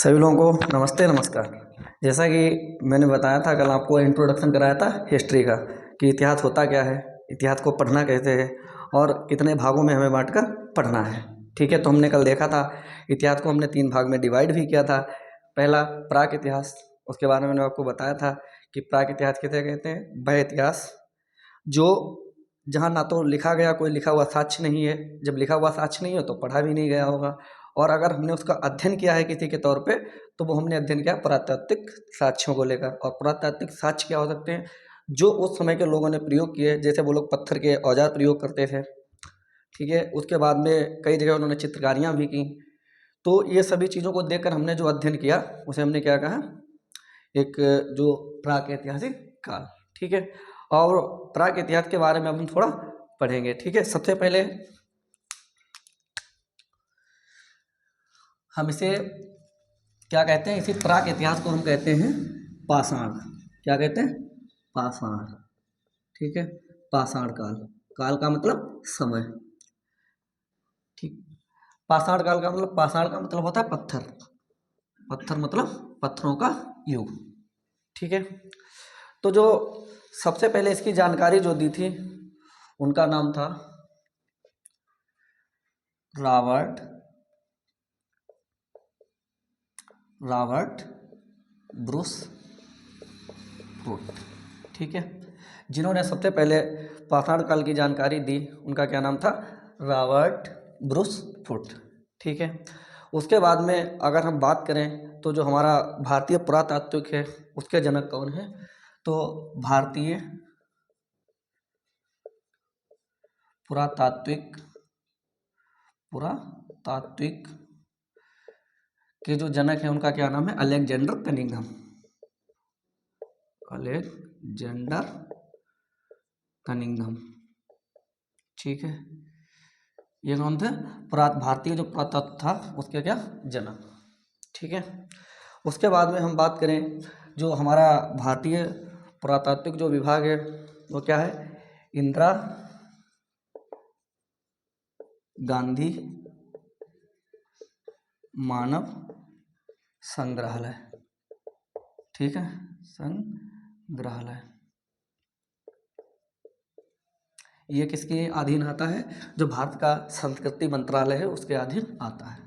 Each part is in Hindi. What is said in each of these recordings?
सभी लोगों को नमस्ते नमस्कार। जैसा कि मैंने बताया था, कल आपको इंट्रोडक्शन कराया था हिस्ट्री का कि इतिहास होता क्या है, इतिहास को पढ़ना कैसे है और कितने भागों में हमें बांटकर पढ़ना है। ठीक है, तो हमने कल देखा था इतिहास को हमने 3 भाग में डिवाइड भी किया था। पहला प्राक इतिहास, उसके बारे में मैंने आपको बताया था कि प्राक इतिहास किसे कहते हैं। वह इतिहास जो जहाँ ना तो लिखा गया कोई लिखा हुआ साक्ष्य नहीं है, जब लिखा हुआ साक्ष्य नहीं हो तो पढ़ा भी नहीं गया होगा, और अगर हमने उसका अध्ययन किया है किसी के तौर पे तो वो हमने अध्ययन किया पुरातात्विक साक्ष्यों को लेकर। और पुरातात्विक साक्ष्य क्या हो सकते हैं, जो उस समय के लोगों ने प्रयोग किए, जैसे वो लोग पत्थर के औजार प्रयोग करते थे। ठीक है, उसके बाद में कई जगह उन्होंने चित्रकारियाँ भी की। तो ये सभी चीज़ों को देखकर हमने जो अध्ययन किया उसे हमने क्या कहा, एक जो प्राक ऐतिहासिक काल। ठीक है, और प्राक इतिहास के बारे में हम थोड़ा पढ़ेंगे। ठीक है, सबसे पहले हम इसे क्या कहते हैं, इसी प्राक इतिहास को हम कहते हैं पाषाण। क्या कहते हैं? पाषाण। ठीक है, पाषाण काल। काल का मतलब समय। ठीक, पाषाण काल का मतलब, पाषाण का मतलब होता है पत्थर। पत्थर मतलब पत्थरों का युग। ठीक है, तो जो सबसे पहले इसकी जानकारी जो दी थी उनका नाम था रॉबर्ट ब्रूस फुट। ठीक है, जिन्होंने सबसे पहले पाषाण काल की जानकारी दी उनका क्या नाम था, रॉबर्ट ब्रूस फुट। ठीक है, उसके बाद में अगर हम बात करें तो जो हमारा भारतीय पुरातात्विक है उसके जनक कौन है, तो भारतीय पुरातात्विक के जो जनक हैं उनका क्या नाम है, अलेक्जेंडर कनिंघम। Alexander Cunningham. ठीक है, ये कौन थे, भारतीय जो पुरातत्व था उसके क्या जनक। ठीक है, उसके बाद में हम बात करें जो हमारा भारतीय पुरातात्विक जो विभाग है वो क्या है, इंदिरा गांधी मानव संग्रहालय। ठीक है, संग्रहालय ये किसके अधीन आता है, जो भारत का संस्कृति मंत्रालय है उसके अधीन आता है।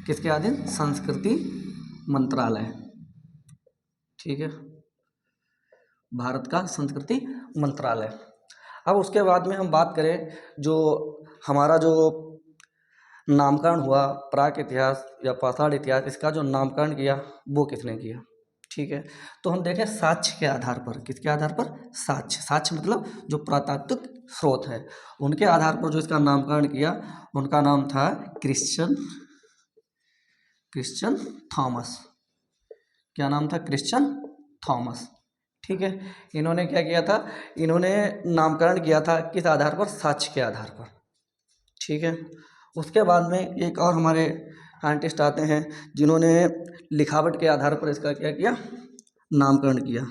किसके अधीन, संस्कृति मंत्रालय। ठीक है, भारत का संस्कृति मंत्रालय। अब उसके बाद में हम बात करें जो हमारा जो नामकरण हुआ प्राक इतिहास या पाषाण इतिहास, इसका जो नामकरण किया वो किसने किया। ठीक है, तो हम देखें साक्ष्य के आधार पर। किसके आधार पर, साक्ष्य। साक्ष्य मतलब जो पुरातात्विक स्रोत है उनके आधार पर जो इसका नामकरण किया उनका नाम था क्रिश्चियन थॉमस। क्या नाम था, क्रिश्चियन थॉमस। ठीक है, इन्होंने क्या किया था, इन्होंने नामकरण किया था किस आधार पर, साक्ष्य के आधार पर। ठीक है, उसके बाद में एक और हमारे साइंटिस्ट आते हैं जिन्होंने लिखावट के आधार पर इसका क्या किया, नामकरण किया।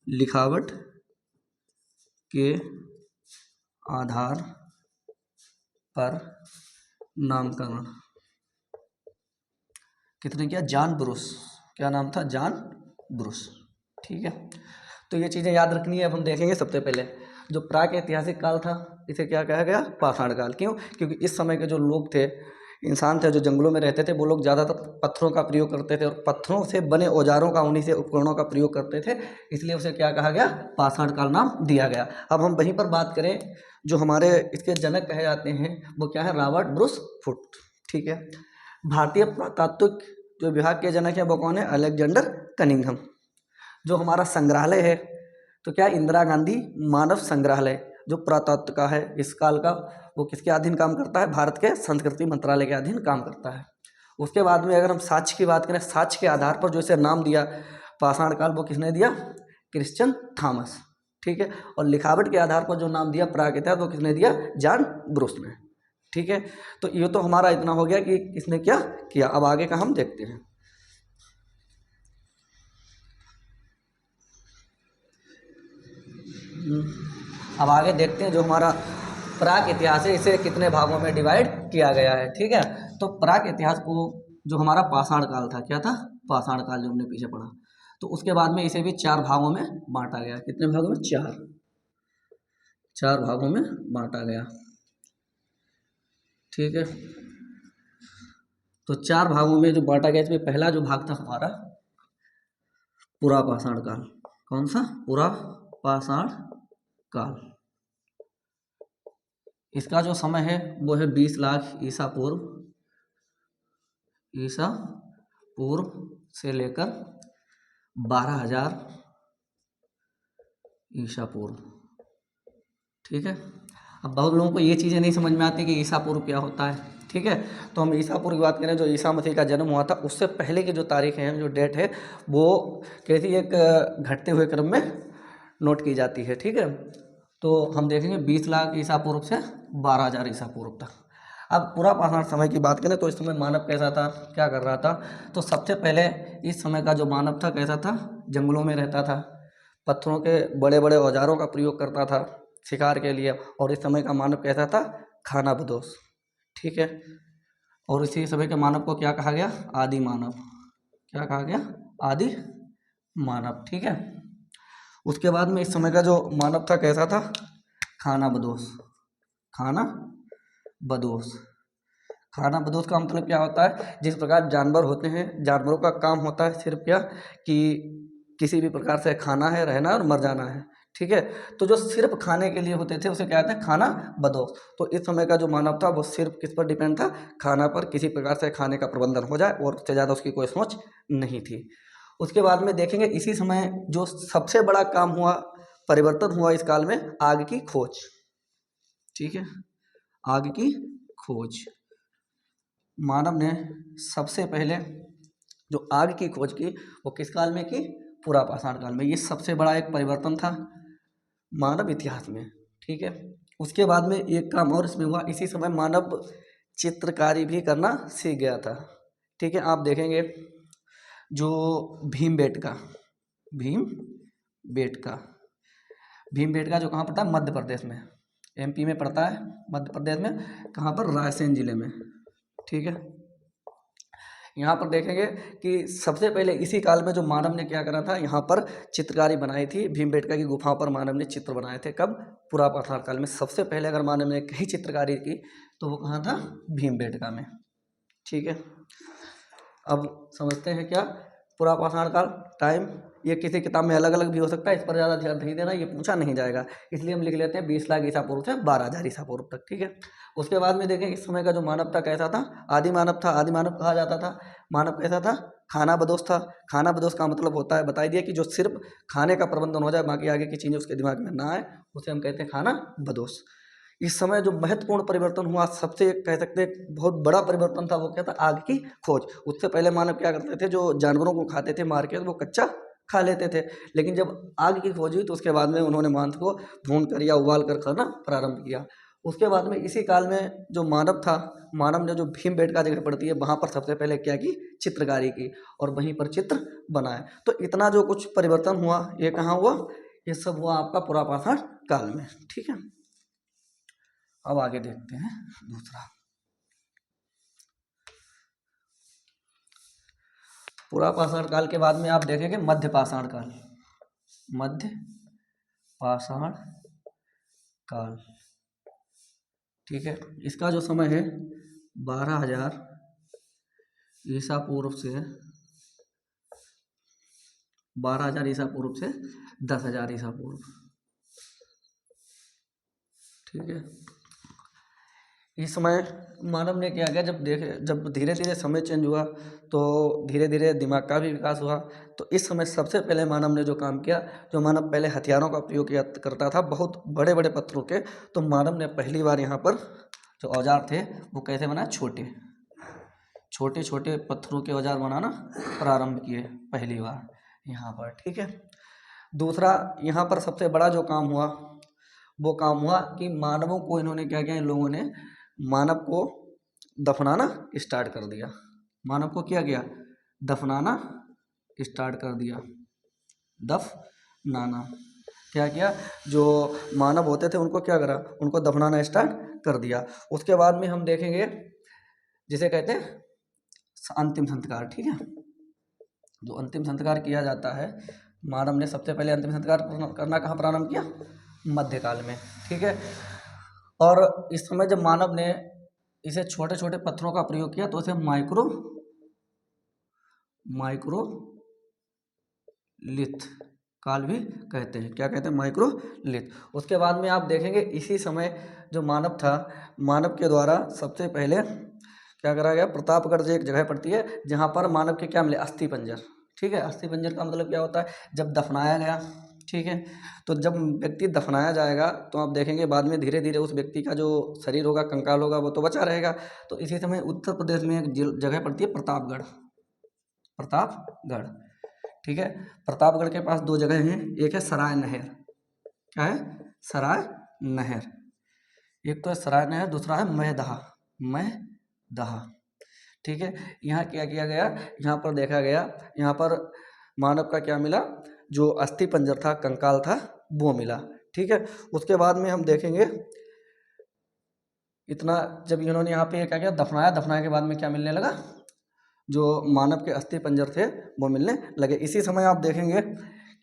लिखावट के आधार पर नामकरण कितने किया, जॉन ब्रूस। क्या नाम था, जॉन ब्रूस। ठीक है, तो ये चीज़ें याद रखनी है। अब हम देखेंगे सबसे पहले जो प्राक ऐतिहासिक काल था इसे क्या कहा गया, पाषाण काल। क्यों, क्योंकि इस समय के जो लोग थे, इंसान थे जो जंगलों में रहते थे, वो लोग ज़्यादातर पत्थरों का प्रयोग करते थे और पत्थरों से बने औजारों का, उन्हीं से उपकरणों का प्रयोग करते थे, इसलिए उसे क्या कहा गया, पाषाण काल नाम दिया गया। अब हम वहीं पर बात करें, जो हमारे इसके जनक कहे जाते हैं वो क्या है, रॉबर्ट ब्रूस फुट। ठीक है, भारतीय पुरातात्विक जो विभाग के जनक हैं वो कौन है, अलेक्जेंडर कनिंघम। जो हमारा संग्रहालय है तो क्या, इंदिरा गांधी मानव संग्रहालय जो पुरातत्व का है इस काल का, वो किसके अधीन काम करता है, भारत के संस्कृति मंत्रालय के अधीन काम करता है। उसके बाद में अगर हम साक्ष्य की बात करें, साक्ष्य के आधार पर जो इसे नाम दिया पाषाण काल वो किसने दिया, क्रिश्चियन थॉमस। ठीक है, और लिखावट के आधार पर जो नाम दिया प्राक इतिहास वो किसने दिया, जॉन ब्रूस ने। ठीक है, तो ये तो हमारा इतना हो गया कि किसने क्या किया। अब आगे का हम देखते हैं। अब आगे देखते हैं जो हमारा प्राक इतिहास है इसे कितने भागों में डिवाइड किया गया है। ठीक है, तो प्राक इतिहास को जो हमारा पाषाण काल था, क्या था, पाषाण काल जो हमने पीछे पढ़ा, तो उसके बाद में इसे भी 4 भागों में बांटा गया। कितने भागों में, 4 भागों में बांटा गया। ठीक है, तो 4 भागों में जो बांटा गया, इसमें पहला जो भाग था हमारा पुरा पाषाण काल। कौन सा, पुरा पाषाण काल। इसका जो समय है वो है 20 लाख ईसा पूर्व से लेकर 12,000 ईसा पूर्व। ठीक है, अब बहुत लोगों को ये चीज़ें नहीं समझ में आती कि ईसा पूर्व क्या होता है। ठीक है, तो हम ईसा पूर्व की बात करें, जो ईसा मसीह का जन्म हुआ था उससे पहले की जो तारीख है, जो डेट है, वो कैसी एक घटते हुए क्रम में नोट की जाती है। ठीक है, तो हम देखेंगे 20 लाख ईसा पूर्व से 12,000 ईसा पूर्व तक। अब पूरा पाषाण समय की बात करें तो इस समय मानव कैसा था, क्या कर रहा था, तो सबसे पहले इस समय का जो मानव था कैसा था, जंगलों में रहता था, पत्थरों के बड़े बड़े औजारों का प्रयोग करता था शिकार के लिए। और इस समय का मानव कैसा था, खानाबदोश। ठीक है, और इसी समय के मानव को क्या कहा गया, आदि मानव। क्या कहा गया, आदि मानव। ठीक है, उसके बाद में इस समय का जो मानव था कैसा था, खानाबदोश। खानाबदोश, खानाबदोश का मतलब क्या होता है, जिस प्रकार जानवर होते हैं, जानवरों का काम होता है सिर्फ क्या, कि किसी भी प्रकार से खाना है, रहना और मर जाना है। ठीक है, तो जो सिर्फ खाने के लिए होते थे उसे क्या कहते हैं, खाना बदोश। तो इस समय का जो मानव था वो सिर्फ किस पर डिपेंड था, खाना पर, किसी प्रकार से खाने का प्रबंधन हो जाए, और उससे ज़्यादा उसकी कोई सोच नहीं थी। उसके बाद में देखेंगे इसी समय जो सबसे बड़ा काम हुआ, परिवर्तन हुआ इस काल में, आग की खोज। ठीक है, आग की खोज। मानव ने सबसे पहले जो आग की खोज की वो किस काल में की, पूरा पाषाण काल में। ये सबसे बड़ा एक परिवर्तन था मानव इतिहास में। ठीक है, उसके बाद में एक काम और इसमें हुआ, इसी समय मानव चित्रकारी भी करना सीख गया था। ठीक है, आप देखेंगे जो भीमबेटका, भीमबेटका, भीमबेटका जो कहाँ पड़ता है, मध्य प्रदेश में, एमपी में पड़ता है, मध्य प्रदेश में, कहाँ पर, रायसेन जिले में। ठीक है, यहाँ पर देखेंगे कि सबसे पहले इसी काल में जो मानव ने क्या करा था, यहाँ पर चित्रकारी बनाई थी, भीमबेटका की गुफाओं पर मानव ने चित्र बनाए थे। कब, पुरा पाषाण काल में। सबसे पहले अगर मानव ने कहीं चित्रकारी की तो वो कहाँ था, भीमबेटका में। ठीक है, अब समझते हैं क्या, पूरा पाषाण काल टाइम, ये किसी किताब में अलग अलग भी हो सकता है, इस पर ज़्यादा ध्यान नहीं देना, ये पूछा नहीं जाएगा, इसलिए हम लिख लेते हैं 20 लाख ईसा पूर्व से 12,000 ईसा पूर्व तक। ठीक है, उसके बाद में देखें इस समय का जो मानव था कैसा था, आदि मानव था। आदि मानव कहा जाता था। मानव कैसा था, खानाबदोश था। खानाबदोश का मतलब होता है, बता दिया कि जो सिर्फ खाने का प्रबंधन हो जाए, बाकी आगे की चीज़ें उसके दिमाग में ना आए, उसे हम कहते हैं खानाबदोश। इस समय जो महत्वपूर्ण परिवर्तन हुआ, सबसे कह सकते हैं बहुत बड़ा परिवर्तन था, वो क्या था, आग की खोज। उससे पहले मानव क्या करते थे, जो जानवरों को खाते थे मार के, वो कच्चा खा लेते थे। लेकिन जब आग की खोज हुई तो उसके बाद में उन्होंने मांस को भून कर या उबाल कर खाना प्रारंभ किया। उसके बाद में इसी काल में जो मानव था, मानव ने जो भीमबेटका जगह पड़ती है वहाँ पर सबसे पहले क्या की, चित्रकारी की, और वहीं पर चित्र बनाए। तो इतना जो कुछ परिवर्तन हुआ, ये कहाँ हुआ, ये सब हुआ आपका पुरा पाषाण काल में। ठीक है, अब आगे देखते हैं दूसरा। पूरा पाषाण काल के बाद में आप देखेंगे मध्य पाषाण काल। मध्य पाषाण काल, ठीक है, इसका जो समय है 12,000 ईसा पूर्व से 12,000 ईसा पूर्व से 10,000 ईसा पूर्व। ठीक है, इस समय मानव ने क्या किया, जब धीरे धीरे समय चेंज हुआ तो धीरे धीरे दिमाग का भी विकास हुआ। तो इस समय सबसे पहले मानव ने जो काम किया, जो मानव पहले हथियारों का प्रयोग किया करता था, बहुत बड़े बड़े पत्थरों के, तो मानव ने पहली बार यहाँ पर जो औजार थे वो कैसे बनाए, छोटे छोटे छोटे पत्थरों के औजार बनाना प्रारंभ किए पहली बार यहाँ पर। ठीक है, दूसरा यहाँ पर सबसे बड़ा जो काम हुआ वो काम हुआ कि मानवों को इन्होंने क्या किया, इन लोगों ने मानव को दफनाना स्टार्ट कर दिया। मानव को क्या किया, दफनाना स्टार्ट कर दिया। दफनाना क्या किया, जो मानव होते थे उनको क्या करा, उनको दफनाना स्टार्ट कर दिया। उसके बाद में हम देखेंगे जिसे कहते हैं अंतिम संस्कार, ठीक है। जो अंतिम संस्कार किया जाता है, मानव ने सबसे पहले अंतिम संस्कार करना कहाँ प्रारंभ किया? मध्यकाल में, ठीक है। और इस समय जब मानव ने इसे छोटे छोटे पत्थरों का प्रयोग किया तो उसे माइक्रोलिथ काल भी कहते हैं। क्या कहते हैं? माइक्रोलिथ। उसके बाद में आप देखेंगे इसी समय जो मानव था, मानव के द्वारा सबसे पहले क्या करा गया? प्रतापगढ़ जो एक जगह पड़ती है जहाँ पर मानव के क्या मिले? अस्थि पंजर, ठीक है। अस्थि पंजर का मतलब क्या होता है? जब दफनाया गया, ठीक है, तो जब व्यक्ति दफनाया जाएगा तो आप देखेंगे बाद में धीरे धीरे उस व्यक्ति का जो शरीर होगा, कंकाल होगा, वो तो बचा रहेगा। तो इसी समय उत्तर प्रदेश में एक जगह पड़ती है प्रतापगढ़, ठीक है। प्रतापगढ़ के पास दो जगह हैं, एक है सराय नहर। क्या है? सराय नहर। एक तो है सराय नहर, दूसरा है महदहा, ठीक है। यहाँ क्या किया गया? यहाँ पर देखा गया, यहाँ पर मानव का क्या मिला? जो अस्थि पंजर था, कंकाल था, वो मिला, ठीक है। उसके बाद में हम देखेंगे इतना जब इन्होंने यहाँ पे क्या किया? दफनाया के बाद में क्या मिलने लगा? जो मानव के अस्थि पंजर थे वो मिलने लगे। इसी समय आप देखेंगे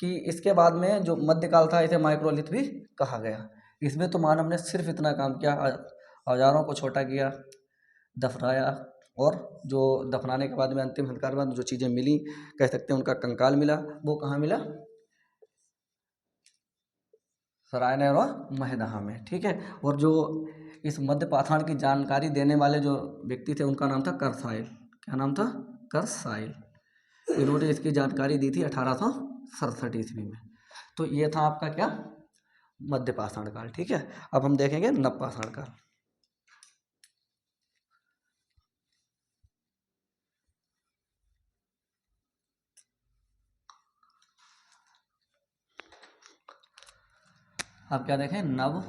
कि इसके बाद में जो मध्यकाल था इसे माइक्रोलिथ भी कहा गया। इसमें तो मानव ने सिर्फ इतना काम किया, औजारों को छोटा किया, दफनाया, और जो दफनाने के बाद में अंतिम संस्कार के बाद जो चीज़ें मिली, कह सकते हैं उनका कंकाल मिला, वो कहाँ मिला? सराय नहर और महदहा में, ठीक है। और जो इस मध्य पाषाण की जानकारी देने वाले जो व्यक्ति थे उनका नाम था करसाइल। क्या नाम था? करसाइल। इन्होंने इसकी जानकारी दी थी 1867 ईस्वी में। तो ये था आपका क्या? मध्य पाषाण काल, ठीक है। अब हम देखेंगे नव पाषाण काल। अब क्या देखें? नव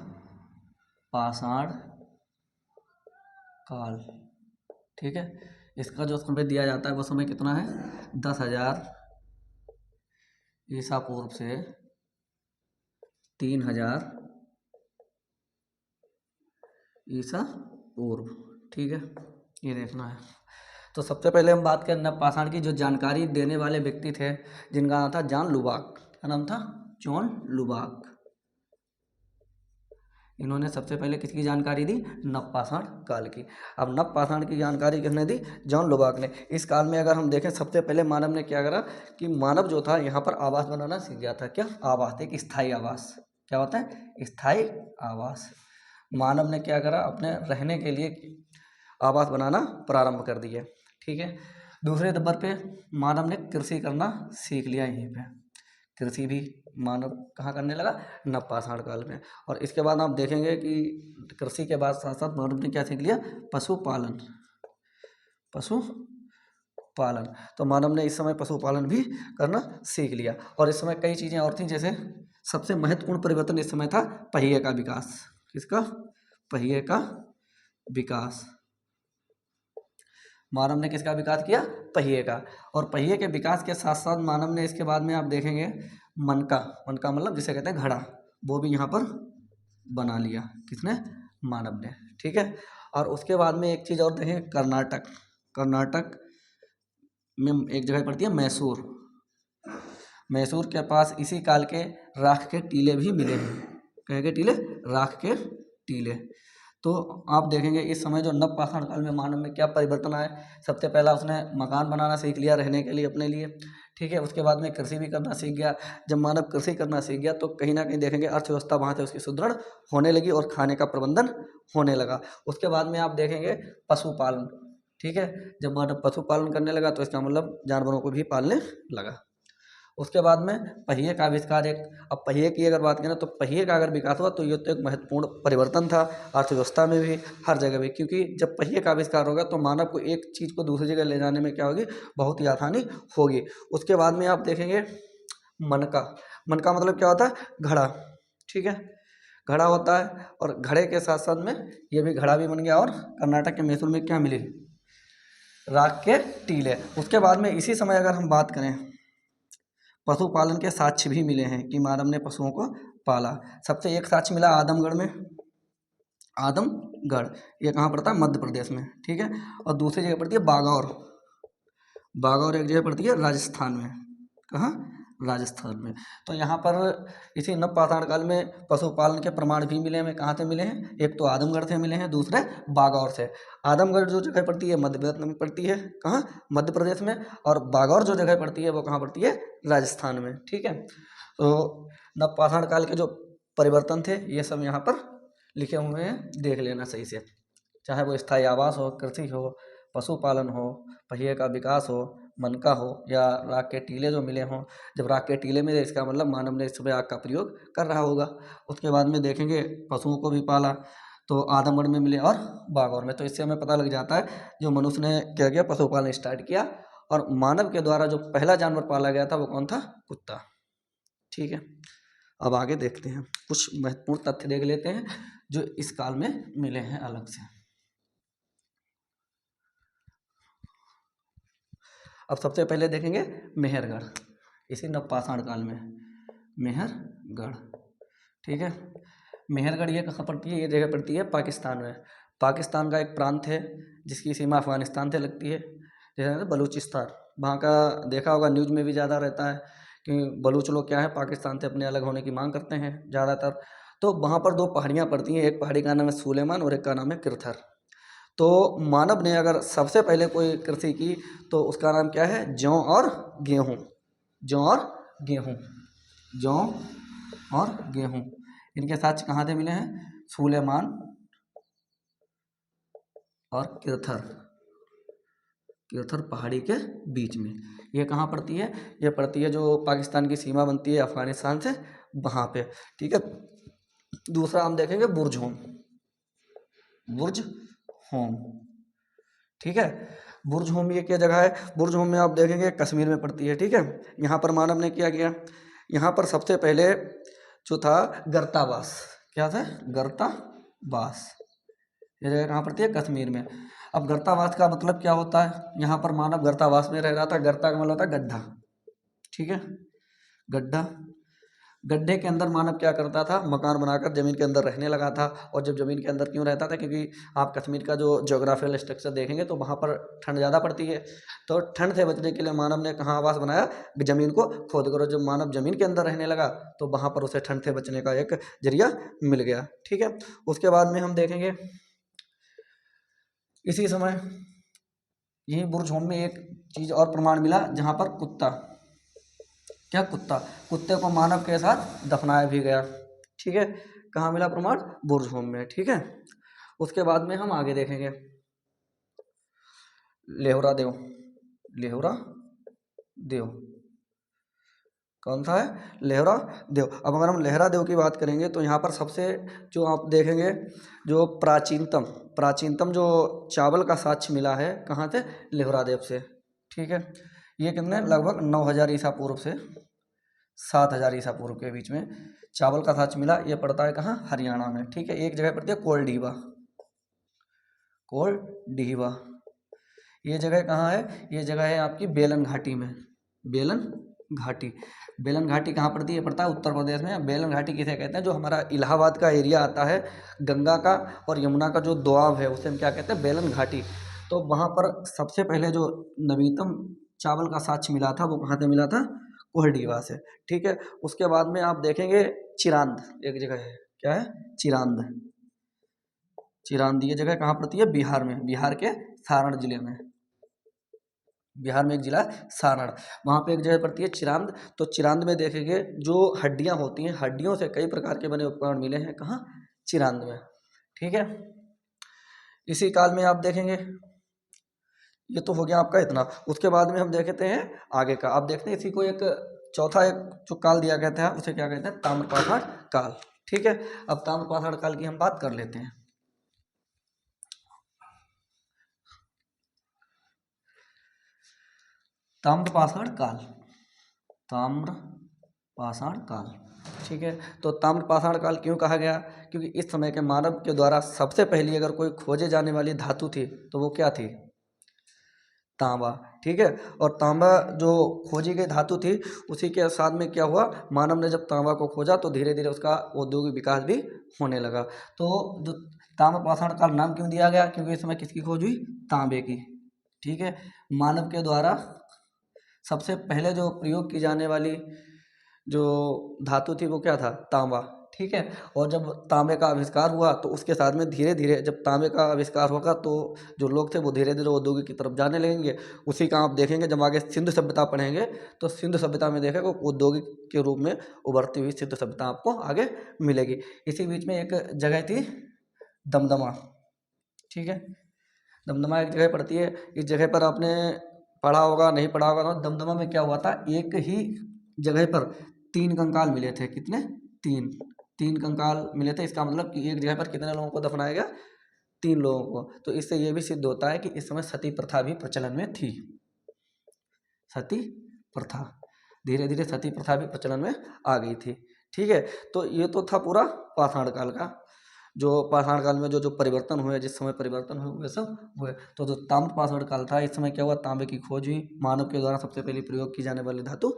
पाषाण काल, ठीक है। इसका जो समय दिया जाता है वो समय कितना है? 10,000 ईसा पूर्व से 3,000 ईसा पूर्व, ठीक है। ये देखना है। तो सबसे पहले हम बात करें नव पाषाण की। जो जानकारी देने वाले व्यक्ति थे जिनका नाम था जॉन लुबाक। क्या नाम था? जॉन लुबाक। इन्होंने सबसे पहले किसकी जानकारी दी? नव पाषाण काल की। अब नव पाषाण की जानकारी किसने दी? जॉन लुबाक ने। इस काल में अगर हम देखें सबसे पहले मानव ने क्या करा कि मानव जो था यहाँ पर आवास बनाना सीख गया था। क्या? आवास, एक स्थायी आवास। क्या होता है? स्थायी आवास। मानव ने क्या करा? अपने रहने के लिए आवास बनाना प्रारंभ कर दिए, ठीक है। दूसरे नंबर पे मानव ने कृषि करना सीख लिया। यहीं पे कृषि भी मानव कहाँ करने लगा? नव पाषाण काल में। और इसके बाद आप देखेंगे कि कृषि के बाद साथ साथ मानव ने क्या सीख लिया? पशुपालन। तो मानव ने इस समय पशुपालन भी करना सीख लिया। और इस समय कई चीज़ें और थीं, जैसे सबसे महत्वपूर्ण परिवर्तन इस समय था पहिए का विकास। किसका? पहिए का विकास। मानव ने किसका विकास किया? पहिए का। और पहिए के विकास के साथ साथ मानव ने इसके बाद में आप देखेंगे मनका मतलब जिसे कहते हैं घड़ा, वो भी यहाँ पर बना लिया। किसने? मानव ने, ठीक है। और उसके बाद में एक चीज़ और देखें, कर्नाटक में एक जगह पड़ती है मैसूर के पास इसी काल के राख के टीले भी मिले हैं। कहे के टीले? राख के टीले। तो आप देखेंगे इस समय जो नव पाषाण काल में मानव में क्या परिवर्तन आए। सबसे पहला उसने मकान बनाना सीख लिया रहने के लिए अपने लिए, ठीक है। उसके बाद में कृषि भी करना सीख गया। जब मानव कृषि करना सीख गया तो कहीं ना कहीं देखेंगे अर्थव्यवस्था वहाँ से उसकी सुदृढ़ होने लगी और खाने का प्रबंधन होने लगा। उसके बाद में आप देखेंगे पशुपालन, ठीक है। जब मानव पशुपालन करने लगा तो इसका मतलब जानवरों को भी पालने लगा। उसके बाद में पहिए का आविष्कार एक। अब पहिए की अगर बात करें तो पहिए का अगर विकास हुआ तो ये तो एक महत्वपूर्ण परिवर्तन था अर्थव्यवस्था में भी, हर जगह भी। क्योंकि जब पहिए का आविष्कार होगा तो मानव को एक चीज़ को दूसरी जगह ले जाने में क्या होगी? बहुत ही आसानी होगी। उसके बाद में आप देखेंगे मनका मतलब क्या होता है? घड़ा, ठीक है। घड़ा होता है और घड़े के साथ साथ में ये भी घड़ा भी बन गया। और कर्नाटक के मैसूर में क्या मिले? राख के टीले। उसके बाद में इसी समय अगर हम बात करें पशुपालन के साक्ष्य भी मिले हैं कि मानव ने पशुओं को पाला। सबसे एक साक्ष्य मिला आदमगढ़ में। आदमगढ़ ये कहाँ पड़ता है? मध्य प्रदेश में, ठीक है। और दूसरी जगह पड़ती है बागौर। बागौर एक जगह पड़ती है राजस्थान में। कहाँ? राजस्थान में। तो यहाँ पर इसी नव पाषाण काल में पशुपालन के प्रमाण भी मिले हमें। कहाँ से मिले हैं? एक तो आदमगढ़ से मिले हैं, दूसरे बागौर से। आदमगढ़ जो जगह पड़ती है मध्य प्रदेश में पड़ती है। कहाँ? मध्य प्रदेश में। और बागौर जो जगह पड़ती है वो कहाँ पड़ती है? राजस्थान में। ठीक है। तो नव पाषाण काल के जो परिवर्तन थे ये सब यहाँ पर लिखे हुए हैं, देख लेना सही से। चाहे वो स्थायी आवास हो, कृषि हो, पशुपालन हो, पहिए का विकास हो, मनका हो, या राख के टीले जो मिले हों। जब राख के टीले मिले इसका मतलब मानव ने इस समय आग का प्रयोग कर रहा होगा। उसके बाद में देखेंगे पशुओं को भी पाला, तो आदमगढ़ में मिले और बागौर में। तो इससे हमें पता लग जाता है जो मनुष्य ने क्या किया, पशुपालन स्टार्ट किया। और मानव के द्वारा जो पहला जानवर पाला गया था वो कौन था? कुत्ता। ठीक है। अब आगे देखते हैं, कुछ महत्वपूर्ण तथ्य देख लेते हैं जो इस काल में मिले हैं अलग से। अब सबसे पहले देखेंगे मेहरगढ़, इसी नव पाषाण काल में मेहरगढ़। ठीक है। मेहरगढ़ ये कहाँ पड़ती है? ये जगह पड़ती है पाकिस्तान में। पाकिस्तान का एक प्रांत है जिसकी सीमा अफगानिस्तान से लगती है, जैसे बलूचिस्तान। वहाँ का देखा होगा, न्यूज़ में भी ज़्यादा रहता है कि बलूच लोग क्या है, पाकिस्तान से अपने अलग होने की मांग करते हैं ज़्यादातर। तो वहाँ पर दो पहाड़ियाँ पड़ती हैं, एक पहाड़ी का नाम है सुलेमान और एक का नाम है किरथर। तो मानव ने अगर सबसे पहले कोई कृषि की तो उसका नाम क्या है? जौ और गेहूँ। जौ और गेहूँ। जौ और गेहूँ, इनके साक्ष्य कहाँ से मिले हैं? सुलेमान और किरथर। किरथर पहाड़ी के बीच में। ये कहाँ पड़ती है? ये पड़ती है जो पाकिस्तान की सीमा बनती है अफगानिस्तान से, वहाँ पे। ठीक है। दूसरा हम देखेंगे बुर्ज होम। बुर्ज होम। ठीक है। बुर्ज होम ये क्या जगह है? बुर्ज होम में आप देखेंगे कश्मीर में पड़ती है। ठीक है। यहाँ पर मानव ने क्या किया? यहाँ पर सबसे पहले जो था गर्तावास। क्या था? गर्तावास। ये जगह कहाँ पड़ती है? कश्मीर में। अब गर्तावास का मतलब क्या होता है? यहाँ पर मानव गर्तावास में रह रहा था। गर्ता का मतलब होता है गड्ढा। ठीक है। गड्ढा। गड्ढे के अंदर मानव क्या करता था? मकान बनाकर ज़मीन के अंदर रहने लगा था। और जब ज़मीन के अंदर क्यों रहता था? क्योंकि आप कश्मीर का जो ज्योग्राफिकल स्ट्रक्चर देखेंगे तो वहाँ पर ठंड ज़्यादा पड़ती है। तो ठंड से बचने के लिए मानव ने कहाँ आवास बनाया? ज़मीन को खोद कर। जब मानव ज़मीन के अंदर रहने लगा तो वहाँ पर उसे ठंड से बचने का एक जरिया मिल गया। ठीक है। उसके बाद में हम देखेंगे इसी समय यही बुर्ज होम में एक चीज़ और प्रमाण मिला, जहाँ पर कुत्ता, क्या कुत्ता, कुत्ते को मानव के साथ दफनाया भी गया। ठीक है। कहाँ मिला प्रमाण? बुर्ज होम में। ठीक है। उसके बाद में हम आगे देखेंगे लेहरा देव। लेहरा देव कौन सा है? लेहरा देव। अब अगर हम लेहरा देव की बात करेंगे तो यहाँ पर सबसे जो आप देखेंगे जो प्राचीनतम जो चावल का साक्ष्य मिला है कहाँ से? लेहरा देव से। ठीक है। ये कितने? लगभग 9000 ईसा पूर्व से 7000 ईसा पूर्व के बीच में चावल का साक्ष्य मिला। ये पड़ता है कहाँ? हरियाणा में। ठीक है। एक जगह पड़ती है कोलडीबा। कोलडीबा ये जगह कहाँ है? ये जगह है आपकी बेलन घाटी में। बेलन घाटी। बेलन घाटी कहाँ पड़ती है? पड़ता है उत्तर प्रदेश में। बेलन घाटी किसे कहते हैं? जो हमारा इलाहाबाद का एरिया आता है, गंगा का और यमुना का जो दोआब है उसे हम क्या कहते हैं? बेलन घाटी। तो वहाँ पर सबसे पहले जो नवीनतम चावल का साक्ष्य मिला था वो कहाँ से मिला था? कोहडीवा से। ठीक है। उसके बाद में आप देखेंगे चिरांद एक जगह है। क्या है? चिरांद। चिरांद ये जगह कहाँ पड़ती है? बिहार में। बिहार के सारण जिले में। बिहार में एक जिला सारण, वहाँ पे एक जगह पड़ती है चिरांद। तो चिरांद में देखेंगे जो हड्डियाँ होती हैं, हड्डियों से कई प्रकार के बने उपकरण मिले हैं। कहाँ? चिरांद में। ठीक है। इसी काल में आप देखेंगे, ये तो हो गया आपका इतना। उसके बाद में हम देखते हैं आगे का। आप देखते हैं इसी को एक चौथा एक जो काल दिया गया था उसे क्या कहते हैं? ताम्रपाषाण काल। ठीक है। अब ताम्रपाषाण काल की हम बात कर लेते हैं। ताम्रपाषाण काल। ताम्रपाषाण काल। ठीक है। तो ताम्रपाषाण काल क्यों कहा गया? क्योंकि इस समय के मानव के द्वारा सबसे पहली अगर कोई खोजे जाने वाली धातु थी तो वो क्या थी? तांबा। ठीक है। और तांबा जो खोजी गई धातु थी उसी के साथ में क्या हुआ? मानव ने जब तांबा को खोजा तो धीरे धीरे उसका औद्योगिक विकास भी होने लगा। तो जो ताम्रपाषाण काल नाम क्यों दिया गया? क्योंकि इस समय किसकी खोज हुई? तांबे की। ठीक है। मानव के द्वारा सबसे पहले जो प्रयोग की जाने वाली जो धातु थी वो क्या था, तांबा। ठीक है, और जब तांबे का आविष्कार हुआ तो उसके साथ में धीरे धीरे जब तांबे का आविष्कार होगा तो जो लोग थे वो धीरे धीरे औद्योगिक की तरफ जाने लगेंगे। उसी का आप देखेंगे जब आगे सिंधु सभ्यता पढ़ेंगे तो सिंधु सभ्यता में देखेंगे औद्योगिक के रूप में उभरती हुई सिंधु सभ्यता आपको आगे मिलेगी। इसी बीच में एक जगह थी दमदमा। ठीक है, दमदमा एक जगह पड़ती है। इस जगह पर आपने पढ़ा होगा, नहीं पढ़ा होगा, तो दमदमा में क्या हुआ था, एक ही जगह पर 3 कंकाल मिले थे। कितने? 3। 3 कंकाल मिले थे। इसका मतलब कि एक जगह पर कितने लोगों को दफनाया गया? 3 लोगों को। तो इससे ये भी सिद्ध होता है कि इस समय सती प्रथा भी प्रचलन में थी। सती प्रथा, धीरे धीरे सती प्रथा भी प्रचलन में आ गई थी। ठीक है, तो ये तो था पूरा पाषाण काल का। जो पाषाण काल में जो जो परिवर्तन हुए, जिस समय परिवर्तन हुए वे सब हुए। तो जो ताम्र पाषाण काल था, इस समय क्या हुआ, तांबे की खोज हुई। मानव के द्वारा सबसे पहले प्रयोग की जाने वाली धातु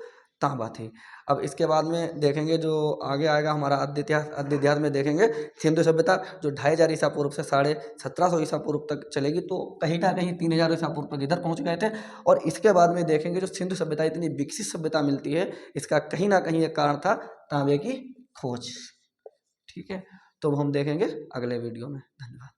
तांबा थी। अब इसके बाद में देखेंगे जो आगे आएगा हमारा आद्य इतिहास। आद्य इतिहास में देखेंगे सिंधु सभ्यता जो 2500 ईसा पूर्व से 1750 ईसा पूर्व तक चलेगी। तो कहीं ना कहीं 3000 ईसा पूर्व तक इधर पहुंच गए थे। और इसके बाद में देखेंगे जो सिंधु सभ्यता इतनी विकसित सभ्यता मिलती है, इसका कहीं ना कहीं एक कारण था तांबे की खोज। ठीक है, तो हम देखेंगे अगले वीडियो में। धन्यवाद।